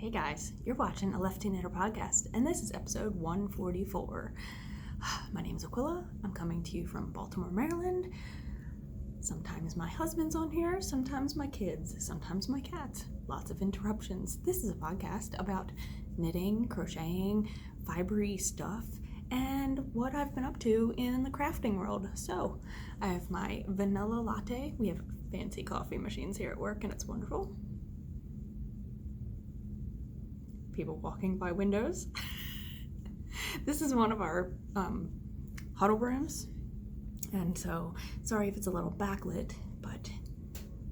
Hey guys, you're watching a Lefty Knitter podcast, and this is episode 144. My name's Aquila. I'm coming to you from Baltimore, Maryland. Sometimes my husband's on here, sometimes my kids, sometimes my cats. Lots of interruptions. This is a podcast about knitting, crocheting, fibery stuff, and what I've been up to in the crafting world. So, I have my vanilla latte. We have fancy coffee machines here at work, and it's wonderful. People walking by windows. This is one of our huddle rooms, and so sorry if it's a little backlit, but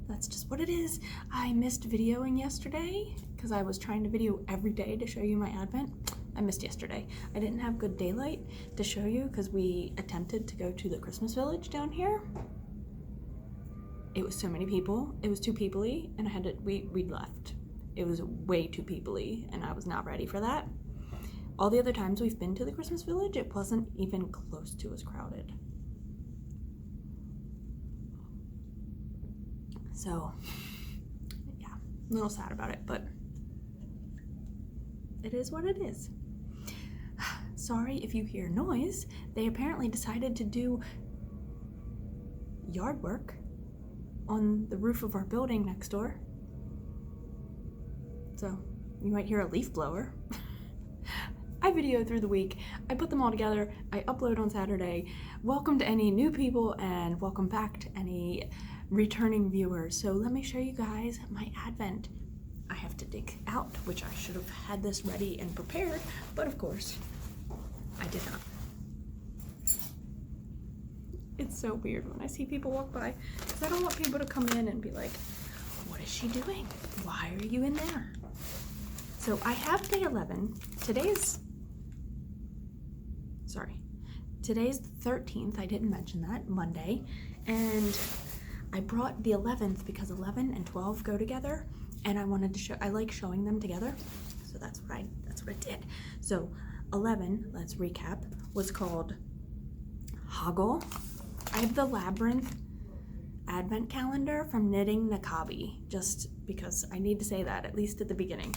that's just what it is. I missed videoing yesterday because I was trying to video every day to show you my advent. I missed yesterday. I didn't have good daylight to show you because we attempted to go to the Christmas village down here. It was so many people. It was too people-y, and we left. It was way too people-y, and I was not ready for that. All the other times we've been to the Christmas village, it wasn't even close to as crowded. So, yeah, a little sad about it, but it is what it is. Sorry if you hear noise. They apparently decided to do yard work on the roof of our building next door. So you might hear a leaf blower. I video through the week. I put them all together. I upload on Saturday. Welcome to any new people and welcome back to any returning viewers. So let me show you guys my advent. I have to dig out, which I should have had this ready and prepared, but of course I did not. It's so weird when I see people walk by because I don't want people to come in and be like, what is she doing? Why are you in there? So I have day 11. Today's the 13th. I didn't mention that, Monday. And I brought the 11th because 11 and 12 go together. And I wanted to show, I like showing them together. So that's what I did. So 11, let's recap, was called Hoggle. I have the Labyrinth advent calendar from Knitting Niqabi, just because I need to say that at least at the beginning.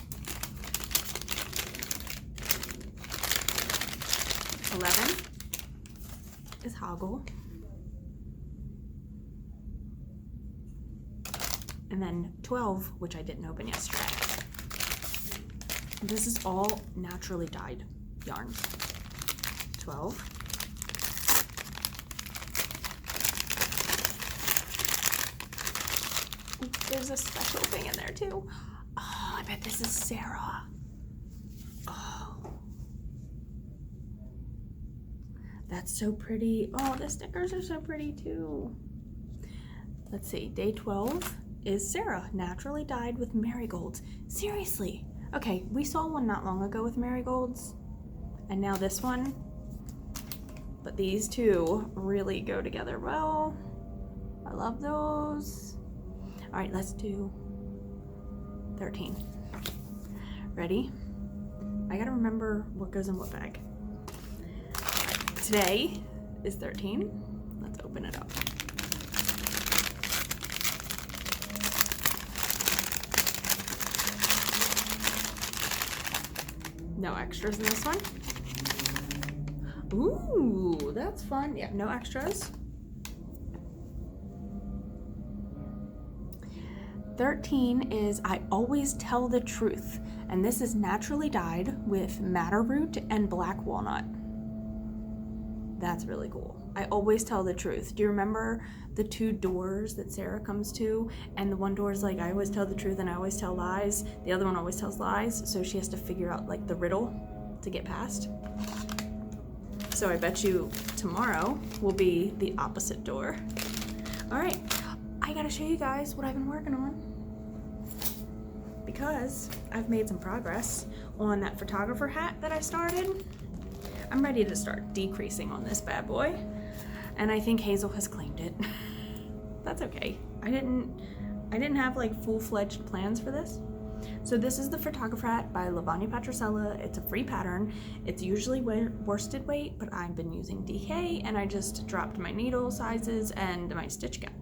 11 is Hoggle, and then 12, which I didn't open yesterday. This is all naturally dyed yarns. 12. There's a special thing in there too. Oh, I bet this is Sarah. Oh, that's so pretty. Oh, the stickers are so pretty too. Let's see, day 12 is Sarah, naturally dyed with marigolds. Seriously. Okay, we saw one not long ago with marigolds, and now this one. But these two really go together well. I love those. All right, let's do 13. Ready? I gotta remember what goes in what bag. All right, today is 13. Let's open it up. No extras in this one. Ooh, that's fun. Yeah, no extras. 13 is I Always Tell the Truth, and this is naturally dyed with madder root and black walnut. That's really cool. I always tell the truth. Do you remember the two doors that Sarah comes to? And the one door is like, I always tell the truth and I always tell lies. The other one always tells lies, so she has to figure out like the riddle to get past. So I bet you tomorrow will be the opposite door. All right. I gotta show you guys what I've been working on because I've made some progress on that photographer hat that I started. I'm ready to start decreasing on this bad boy, and I think Hazel has claimed it. That's okay. I didn't have like full-fledged plans for this. So this is the photographer hat by Lavanya Patricella. It's a free pattern. It's usually worsted weight, but I've been using DK, and I just dropped my needle sizes and my stitch count.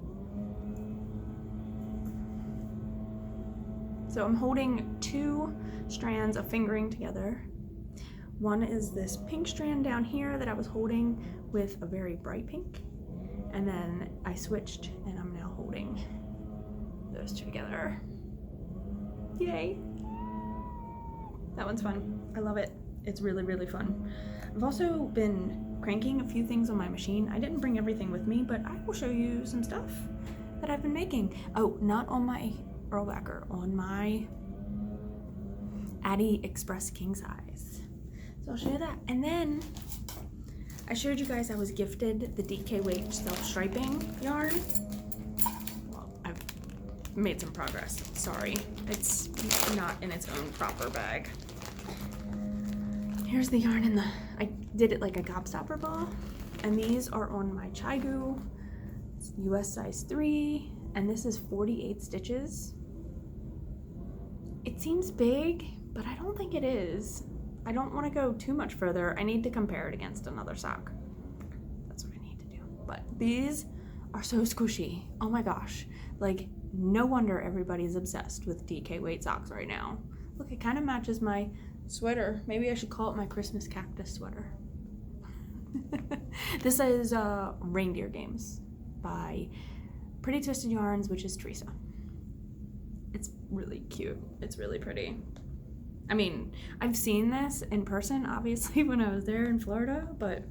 So I'm holding 2 strands of fingering together. One is this pink strand down here that I was holding with a very bright pink. And then I switched and I'm now holding those 2 together. Yay! That one's fun. I love it. It's really, really fun. I've also been cranking a few things on my machine. I didn't bring everything with me, but I will show you some stuff that I've been making. Oh, not on my Erlbacher, on my Addi Express King Size. So I'll show you that. And then I showed you guys I was gifted the DK weight self-striping yarn. Well, I've made some progress. Sorry, it's not in its own proper bag. Here's the yarn in the, I did it like a gobstopper ball. And these are on my Chigu. It's US size 3. And this is 48 stitches. It seems big, but I don't think it is. I don't want to go too much further. I need to compare it against another sock. That's what I need to do. But these are so squishy. Oh my gosh. Like, no wonder everybody's obsessed with DK weight socks right now. Look, it kind of matches my sweater. Maybe I should call it my Christmas cactus sweater. This is Reindeer Games by Pretty Twisted Yarns, which is Theresa. It's really cute. It's really pretty. I mean, I've seen this in person, obviously, when I was there in Florida, but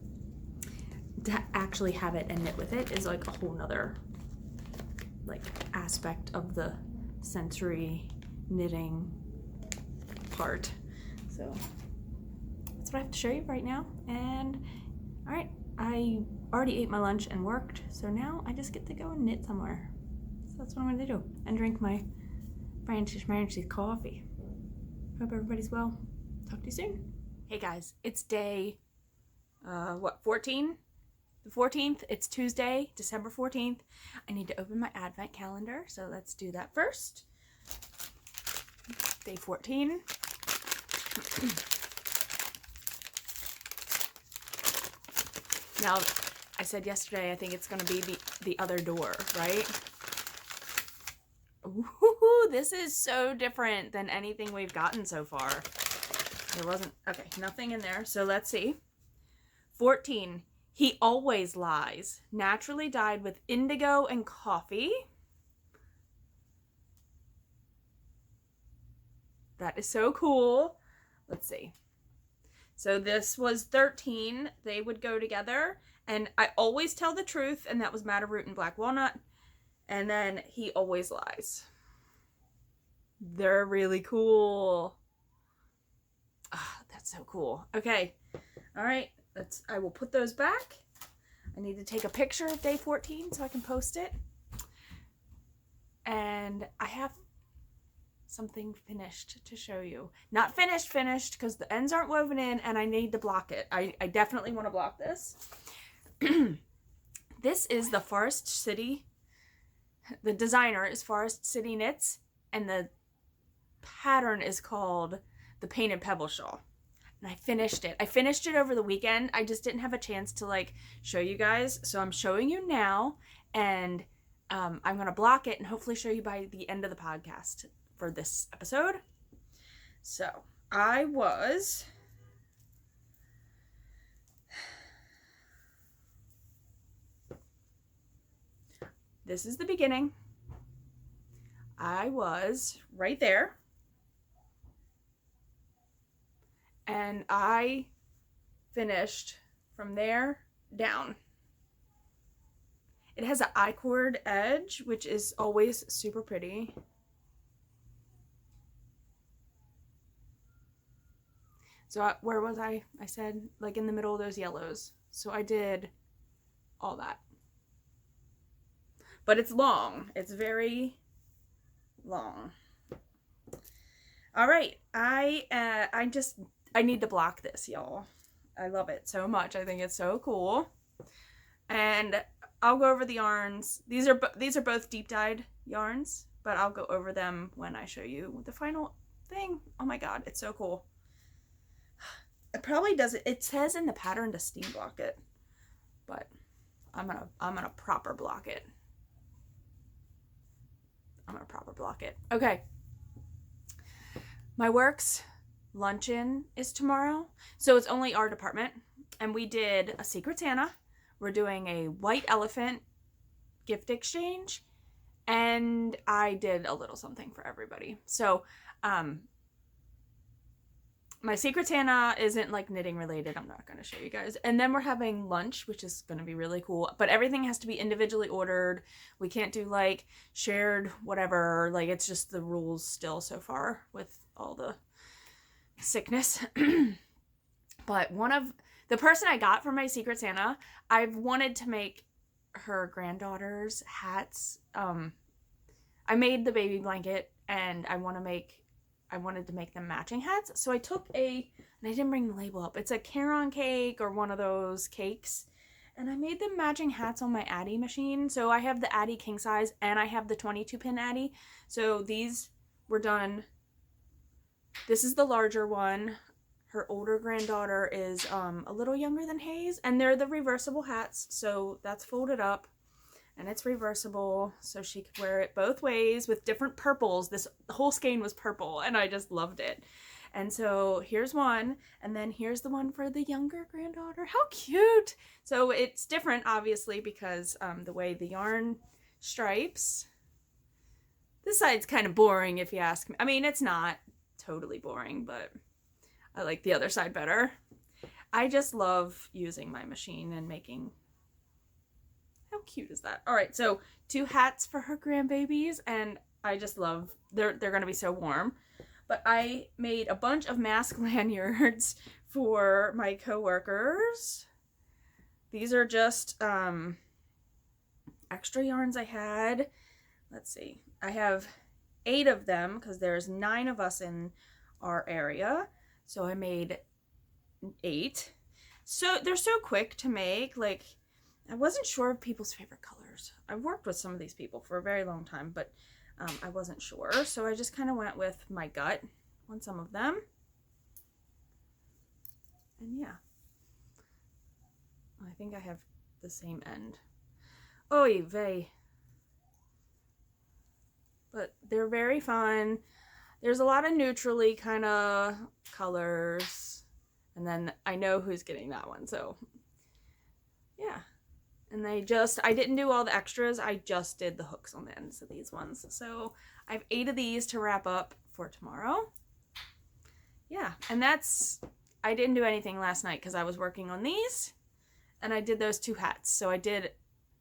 to actually have it and knit with it is like a whole nother like aspect of the sensory knitting part. So that's what I have to show you right now. And all right, I already ate my lunch and worked, so now I just get to go and knit somewhere. So that's what I'm gonna do, and drink my Francis coffee. Hope everybody's well. Talk to you soon. Hey guys, it's day, 14? The 14th, it's Tuesday, December 14th. I need to open my advent calendar, so let's do that first. Day 14. Now, I said yesterday, I think it's gonna be the other door, right? Ooh, this is so different than anything we've gotten so far. There wasn't, okay, nothing in there. So let's see. 14, he always lies. Naturally dyed with indigo and coffee. That is so cool. Let's see. So this was 13. They would go together. And I always tell the truth, and that was Madder Root and Black Walnut. And then he always lies. They're really cool. Ah, that's so cool. Okay. All right. I will put those back. I need to take a picture of day 14 so I can post it. And I have something finished to show you. Not finished because the ends aren't woven in and I need to block it. I definitely want to block this. This is the Forest City. The designer is Forest City Knits, and the pattern is called the Painted Pebble Shawl. And I finished it. I finished it over the weekend. I just didn't have a chance to like show you guys. So I'm showing you now, and I'm going to block it and hopefully show you by the end of the podcast for this episode. So I was... This is the beginning. I was right there. And I finished from there down. It has an I-cord edge, which is always super pretty. So where was I? I said like in the middle of those yellows. So I did all that. But it's long. It's very long. All right. I need to block this, y'all. I love it so much. I think it's so cool. And I'll go over the yarns. These are both deep dyed yarns, but I'll go over them when I show you the final thing. Oh my god, it's so cool. It probably doesn't. It says in the pattern to steam block it, but I'm gonna proper block it. Okay. My work's luncheon is tomorrow, so it's only our department, and we did a Secret Santa. We're doing a white elephant gift exchange, and I did a little something for everybody. So my Secret Santa isn't like knitting related. I'm not going to show you guys. And then we're having lunch, which is going to be really cool. But everything has to be individually ordered. We can't do like shared whatever. Like it's just the rules still so far with all the sickness. But one of the person I got for my Secret Santa, I've wanted to make her granddaughter's hats. I made the baby blanket and I wanted to make them matching hats. So I took and I didn't bring the label up. It's a Caron cake or one of those cakes. And I made them matching hats on my Addi machine. So I have the Addi king size and I have the 22 pin Addi. So these were done. This is the larger one. Her older granddaughter is a little younger than Hayes. And they're the reversible hats. So that's folded up. And it's reversible, so she could wear it both ways with different purples. This whole skein was purple, and I just loved it. And so here's one, and then here's the one for the younger granddaughter. How cute! So it's different, obviously, because the way the yarn stripes. This side's kind of boring, if you ask me. I mean, it's not totally boring, but I like the other side better. I just love using my machine and making... How cute is that? All right, so 2 hats for her grandbabies, and I just love, they're going to be so warm. But I made a bunch of mask lanyards for my coworkers. These are just extra yarns I had. Let's see. I have 8 of them because there's 9 of us in our area. So I made 8. So they're so quick to make, like... I wasn't sure of people's favorite colors. I've worked with some of these people for a very long time, but I wasn't sure. So I just kind of went with my gut on some of them. And yeah. I think I have the same end. Oy vey. But they're very fun. There's a lot of neutrally kind of colors. And then I know who's getting that one, so yeah. And I didn't do all the extras. I just did the hooks on the ends of these ones. So I have 8 of these to wrap up for tomorrow. Yeah, and I didn't do anything last night because I was working on these. And I did those 2 hats. So I did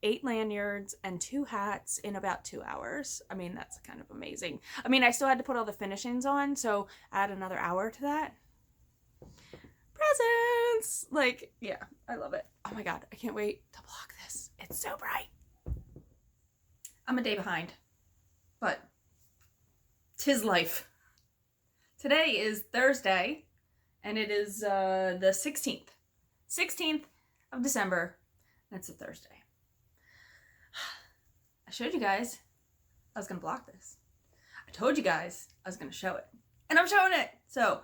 8 lanyards and 2 hats in about 2 hours. I mean, that's kind of amazing. I mean, I still had to put all the finishings on, so add another hour to that. Presents! Like, yeah, I love it. Oh my god, I can't wait to block this. It's so bright. I'm a day behind, but 'tis life. Today is Thursday, and it is the 16th. 16th of December. That's a Thursday. I showed you guys I was going to block this. I told you guys I was going to show it. And I'm showing it! So...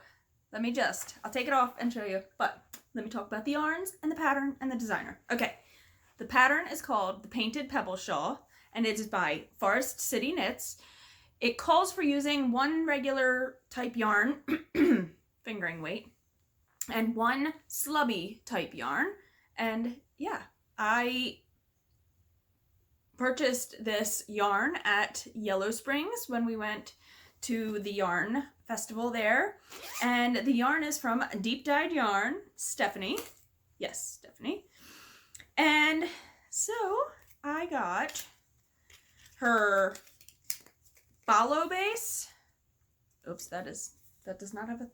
I'll take it off and show you, but let me talk about the yarns and the pattern and the designer. Okay, the pattern is called the Painted Pebbles Shawl, and it is by Forest City Knits. It calls for using 1 regular type yarn, fingering weight, and 1 slubby type yarn. And yeah, I purchased this yarn at Yellow Springs when we went to the yarn festival there, and the yarn is from Deep Dyed Yarn, Stephanie. Yes, Stephanie. And so I got her Follow base. Oops, that does not have a...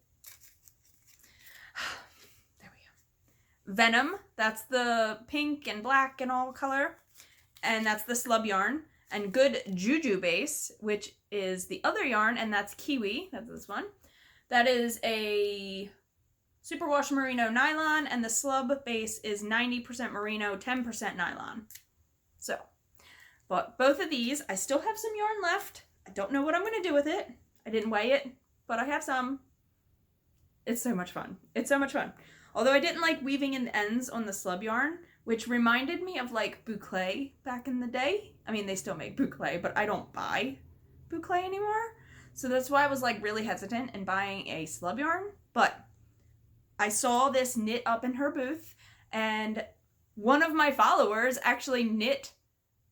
There we go. Venom, that's the pink and black and all color, and that's the slub yarn. And Good Juju base, which is the other yarn, and that's Kiwi. That's this one. That is a superwash merino nylon, and the slub base is 90% merino, 10% nylon. So, but both of these, I still have some yarn left. I don't know what I'm going to do with it. I didn't weigh it, but I have some. It's so much fun. It's so much fun. Although I didn't like weaving in the ends on the slub yarn, which reminded me of like boucle back in the day. I mean, they still make boucle, but I don't buy boucle anymore. So that's why I was like really hesitant in buying a slub yarn, but I saw this knit up in her booth, and one of my followers actually knit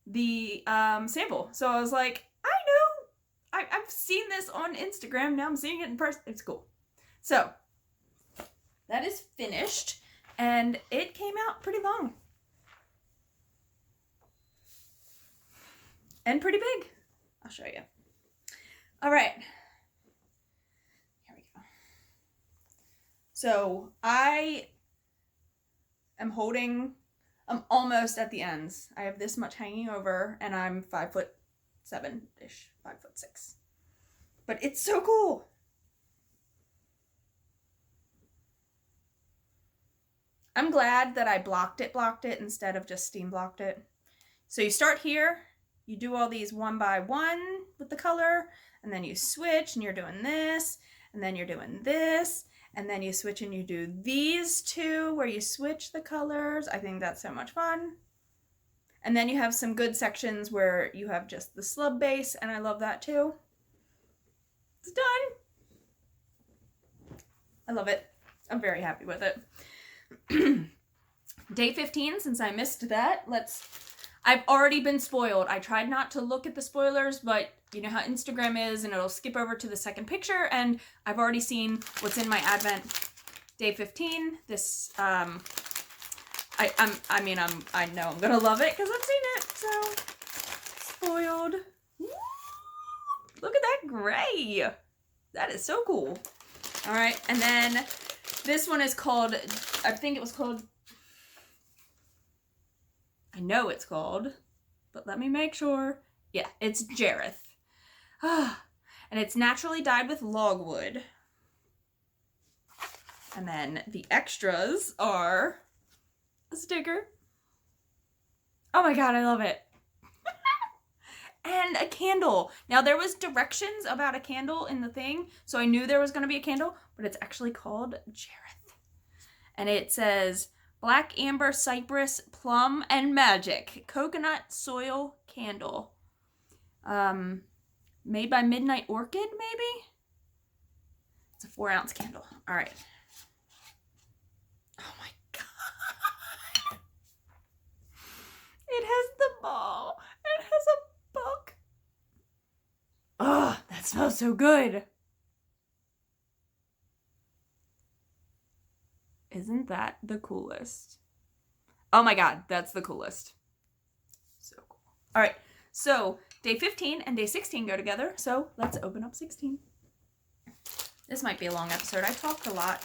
the sample. So I was like, I know, I've seen this on Instagram, now I'm seeing it in person. It's cool. So that is finished, and it came out pretty long. And pretty big. I'll show you. All right. Here we go. So I'm almost at the ends. I have this much hanging over, and I'm 5'7"-ish, 5'6". But it's so cool. I'm glad that I blocked it instead of just steam blocked it. So you start here. You do all these one by one with the color, and then you switch and you're doing this, and then you're doing this, and then you switch and you do these two where you switch the colors. I think that's so much fun. And then you have some good sections where you have just the slub base, and I love that too. It's done. I love it. I'm very happy with it. Day 15, since I missed that, I've already been spoiled. I tried not to look at the spoilers, but you know how Instagram is, and it'll skip over to the second picture, and I've already seen what's in my Advent. Day 15, this, I know I'm gonna love it because I've seen it, so, spoiled. Woo! Look at that gray. That is so cool. All right, and then this one is called, I think it was called, I know it's called, but let me make sure. Yeah, it's Jareth. And it's naturally dyed with logwood. And then the extras are a sticker. Oh my god, I love it. And a candle. Now there was directions about a candle in the thing, so I knew there was going to be a candle, but it's actually called Jareth. And it says Black Amber Cypress Plum and Magic Coconut Soil Candle. Made by Midnight Orchid, maybe? It's a 4-ounce candle. All right. Oh my god. It has the ball. It has a book. Oh, that smells so good. Isn't that the coolest? Oh my god, that's the coolest. So cool. All right, so day 15 and day 16 go together, so let's open up 16. This might be a long episode. I talked a lot,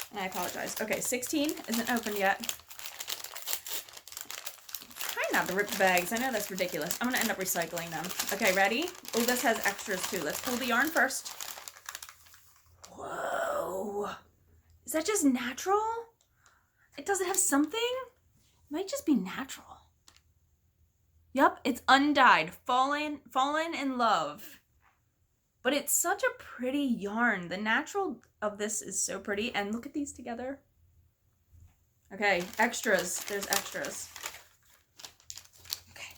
and I apologize. Okay, 16 isn't opened yet. Try not to rip the bags. I know that's ridiculous. I'm going to end up recycling them. Okay, ready? Oh, this has extras too. Let's pull the yarn first. Whoa. Is that just natural? It doesn't have something? It might just be natural. Yep, it's undyed. Fallen in love. But it's such a pretty yarn. The natural of this is so pretty. And look at these together. Okay, extras. There's extras. Okay.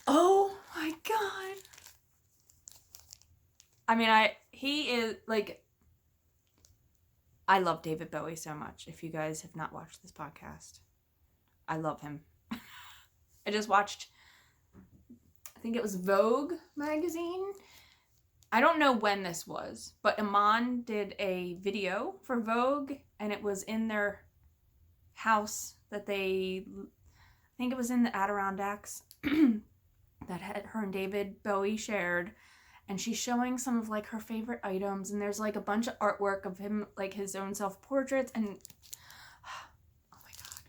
Oh my god. I mean, he is like, I love David Bowie so much. If you guys have not watched this podcast, I love him. I just watched, I think it was Vogue magazine. I don't know when this was, but Iman did a video for Vogue, and it was in their house that I think it was in the Adirondacks, that her and David Bowie shared. And she's showing some of like her favorite items, and there's like a bunch of artwork of him, like his own self-portraits, and oh my god.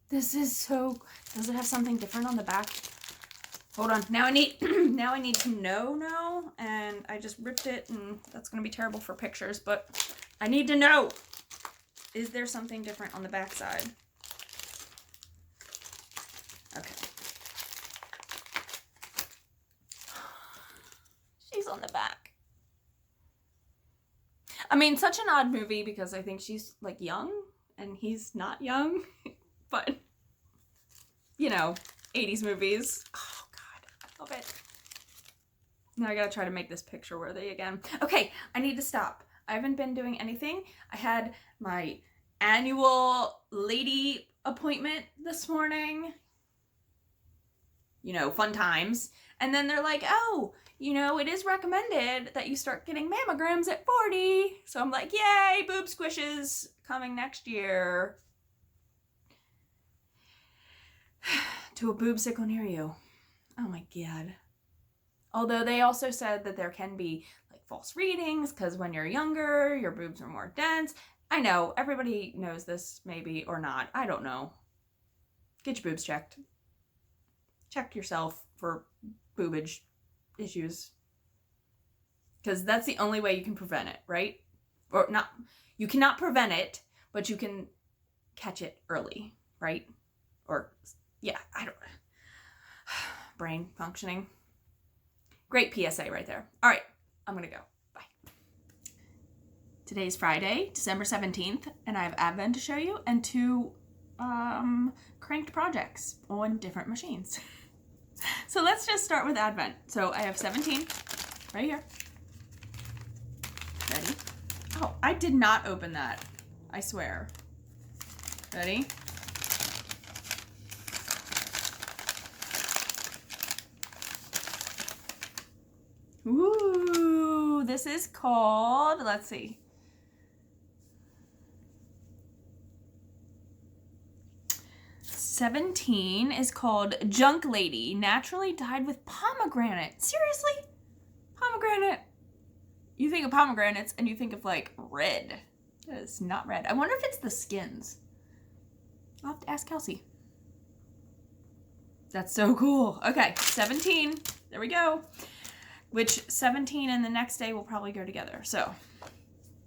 This is so, does it have something different on the back? Hold on. Now I need to know, and I just ripped it, and that's going to be terrible for pictures, but I need to know. Is there something different on the back side? Okay. She's on the back. I mean, such an odd movie because I think she's like young and he's not young, but you know, 80s movies. Oh god, I love it. Now I gotta try to make this picture worthy again. Okay, I need to stop. I haven't been doing anything. I had my annual lady appointment this morning. You know, fun times. And then they're like, oh, you know, it is recommended that you start getting mammograms at 40. So I'm like, yay, boob squishes coming next year. To a boob sickle near you. Oh my God. Although they also said that there can be like false readings because when you're younger, your boobs are more dense. I know, everybody knows this maybe or not. I don't know. Get your boobs checked. Check yourself for boobage issues. Because that's the only way you can prevent it, right? Or not, you cannot prevent it, but you can catch it early, right? Or, yeah, I don't, brain functioning. Great PSA right there. All right, I'm gonna go. Bye. Today's Friday, December 17th, and I have Advent to show you and 2 cranked projects on different machines. So let's just start with Advent. So I have 17 right here. Ready? Oh, I did not open that. I swear. Ready? Ooh, this is called, let's see. '17 is called Junk Lady, naturally dyed with pomegranate. Seriously? Pomegranate. You think of pomegranates and you think of like red. It's not red. I wonder if it's the skins. I'll have to ask Kelsey. That's so cool. Okay, 17. There we go. Which 17 and the next day will probably go together. So,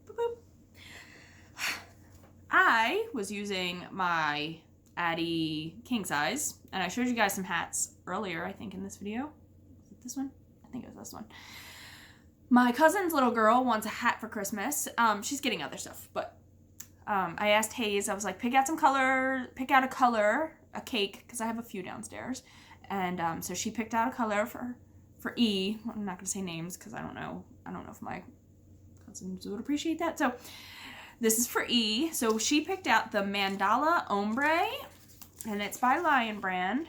boop, boop. I was using my Addi king size, and I showed you guys some hats earlier, I think, in this video. Was it this one? I think it was this one. My cousin's little girl wants a hat for Christmas. She's getting other stuff, but I asked Hayes, I was like, pick out some color, pick out a color, a cake, because I have a few downstairs. And so she picked out a color for E. I'm not going to say names because I don't know if my cousins would appreciate that. So this is for E. So she picked out the Mandala Ombre, and it's by Lion Brand.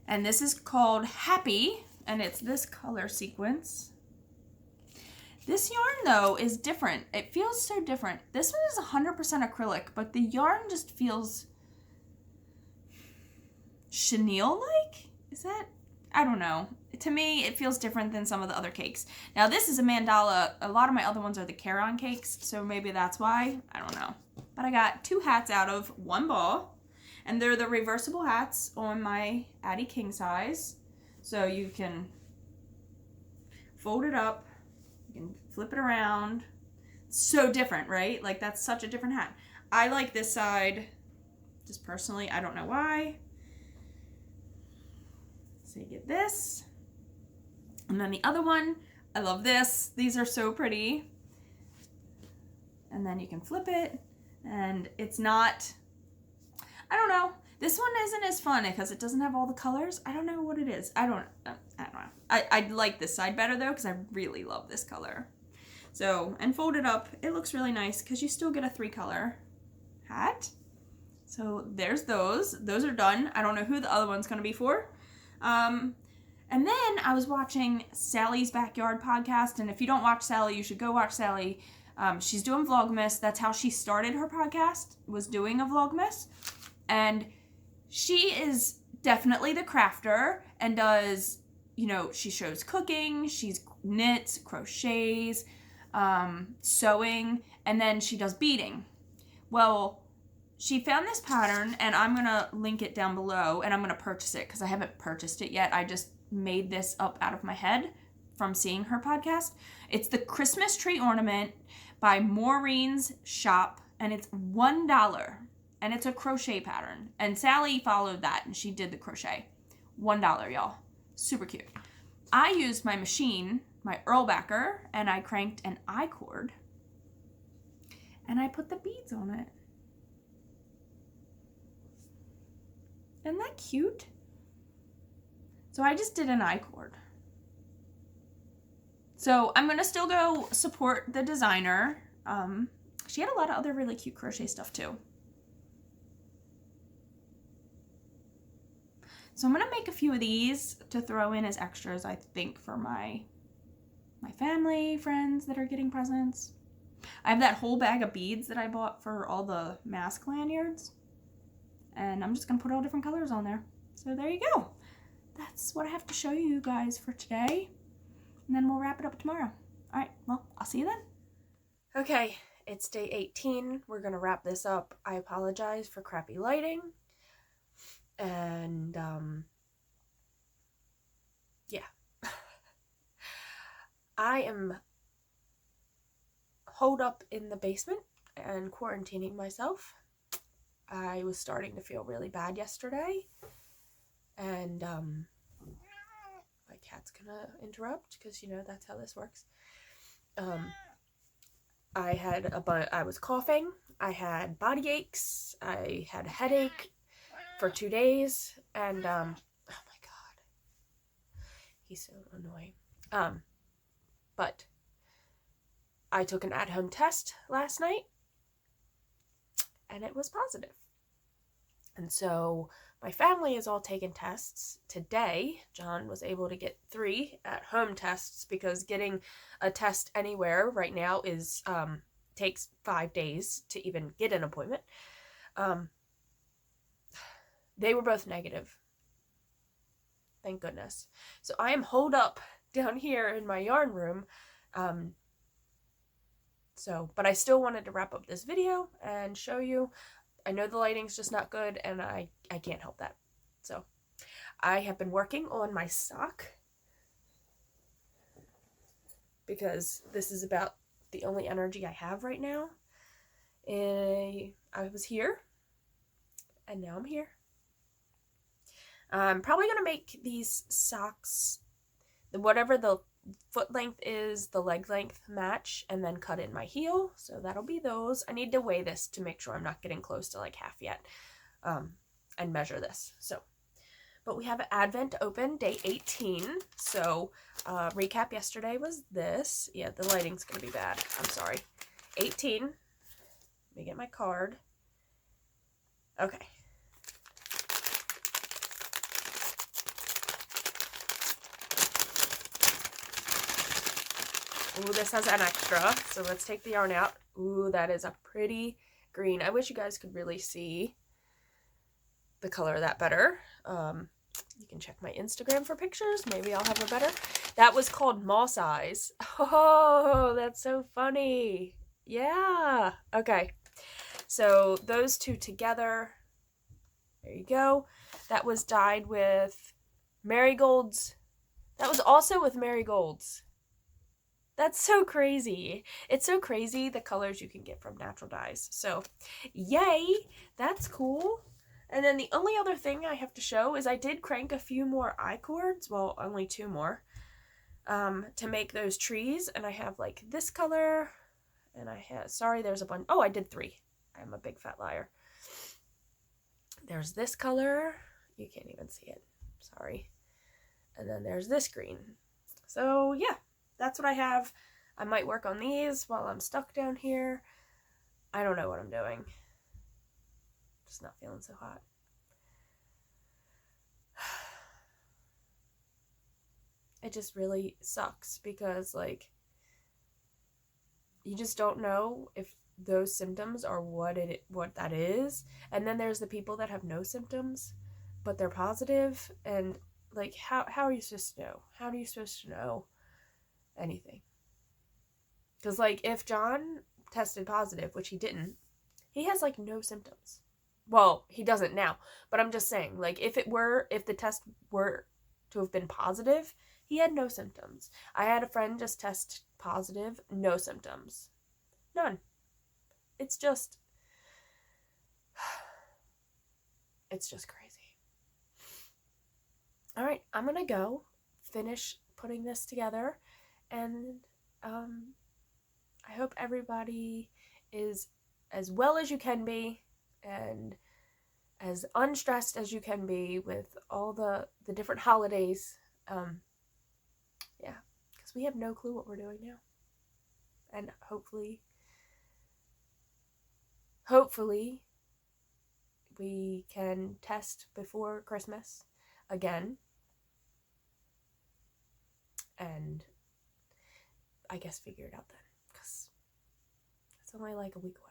And this is called Happy, and it's this color sequence. This yarn, though, is different. It feels so different. This one is 100% acrylic, but the yarn just feels chenille-like? Is that? I don't know. To me, it feels different than some of the other cakes. Now, this is a mandala. A lot of my other ones are the Caron cakes, so maybe that's why. I don't know. But I got 2 hats out of 1 ball, and they're the reversible hats on my Addi king size. So you can fold it up, you can flip it around. So different, right? Like, that's such a different hat. I like this side, just personally. I don't know why. So you get this, and then the other one, I love this. These are so pretty. And then you can flip it, and it's not, I don't know. This one isn't as fun because it doesn't have all the colors. I don't know what it is. I don't know. I like this side better though because I really love this color. So, and folded up, it looks really nice because you still get a 3-color hat. So there's those. Those are done. I don't know who the other one's going to be for. And then I was watching Sally's Backyard podcast, and if you don't watch Sally, you should go watch Sally. She's doing Vlogmas. That's how she started her podcast, was doing a Vlogmas. And she is definitely the crafter and does, you know, she shows cooking, she's knits, crochets, sewing, and then she does beading. Well, she found this pattern, and I'm going to link it down below, and I'm going to purchase it because I haven't purchased it yet. I just made this up out of my head from seeing her podcast. It's the Christmas tree ornament by Morine's shop, and it's $1, and it's a crochet pattern. And Sally followed that, and she did the crochet. $1, y'all. Super cute. I used my machine, my Erlbacher, and I cranked an I-cord, and I put the beads on it. Isn't that cute? So I just did an I-cord. So I'm going to still go support the designer. She had a lot of other really cute crochet stuff too. So I'm going to make a few of these to throw in as extras, I think, for my family, friends that are getting presents. I have that whole bag of beads that I bought for all the mask lanyards. And I'm just going to put all different colors on there. So there you go. That's what I have to show you guys for today. And then we'll wrap it up tomorrow. All right, well, I'll see you then. Okay, it's day 18. We're going to wrap this up. I apologize for crappy lighting. And, yeah. I am holed up in the basement and quarantining myself. I was starting to feel really bad yesterday. And, my cat's gonna interrupt because, you know, that's how this works. I was coughing. I had body aches. I had a headache for 2 days. And, oh my God. He's so annoying. But I took an at-home test last night and it was positive. And so my family is all taking tests today. John was able to get 3 at-home tests because getting a test anywhere right now is takes 5 days to even get an appointment. They were both negative. Thank goodness. So I am holed up down here in my yarn room. But I still wanted to wrap up this video and show you. I know the lighting's just not good, and I can't help that. So I have been working on my sock because this is about the only energy I have right now. I was here, and now I'm here. I'm probably going to make these socks, whatever the foot length is, the leg length match, and then cut in my heel. So that'll be those. I need to weigh this to make sure I'm not getting close to like half yet, and measure this. So, but we have Advent open day 18. So recap yesterday was this. Yeah, the lighting's gonna be bad. I'm sorry. 18. Let me get my card. Okay. Ooh, this has an extra, so let's take the yarn out. Ooh, that is a pretty green. I wish you guys could really see the color of that better. You can check my Instagram for pictures. Maybe I'll have a better. That was called Moss Eyes. Oh, that's so funny. Yeah. Okay. So those two together. There you go. That was dyed with marigolds. That was also with marigolds. That's so crazy. It's so crazy the colors you can get from natural dyes. So, yay, that's cool. And then the only other thing I have to show is I did crank a few more I-cords, well, only 2 more, to make those trees. And I have like this color, and I have, sorry, there's a bunch. Oh, I did 3. I'm a big fat liar. There's this color. You can't even see it. Sorry. And then there's this green. So, yeah. That's what I have. I might work on these while I'm stuck down here. I don't know what I'm doing. Just not feeling so hot. It just really sucks because, like, you just don't know if those symptoms are what that is. And then there's the people that have no symptoms, but they're positive. And, like, how are you supposed to know? How are you supposed to know anything? Because, like, if John tested positive, which he didn't, he has, like, no symptoms. Well, he doesn't now, but I'm just saying, like, if the test were to have been positive, he had no symptoms. I had a friend just test positive, no symptoms. None. It's just crazy. All right, I'm gonna go finish putting this together. And I hope everybody is as well as you can be, and as unstressed as you can be with all the different holidays. Yeah, because we have no clue what we're doing now. And hopefully we can test before Christmas again. And I guess figure it out then, because it's only like a week away.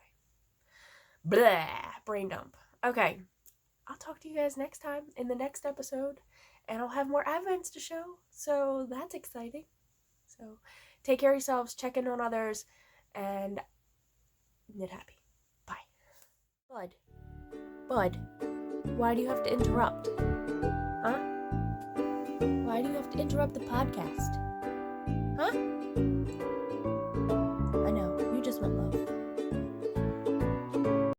Blah, brain dump. Okay, I'll talk to you guys next time in the next episode, and I'll have more advents to show, so that's exciting. So take care of yourselves, check in on others, and knit happy. Bye. Bud, why do you have to interrupt? Huh? Why do you have to interrupt the podcast? Huh? I know, you just want love.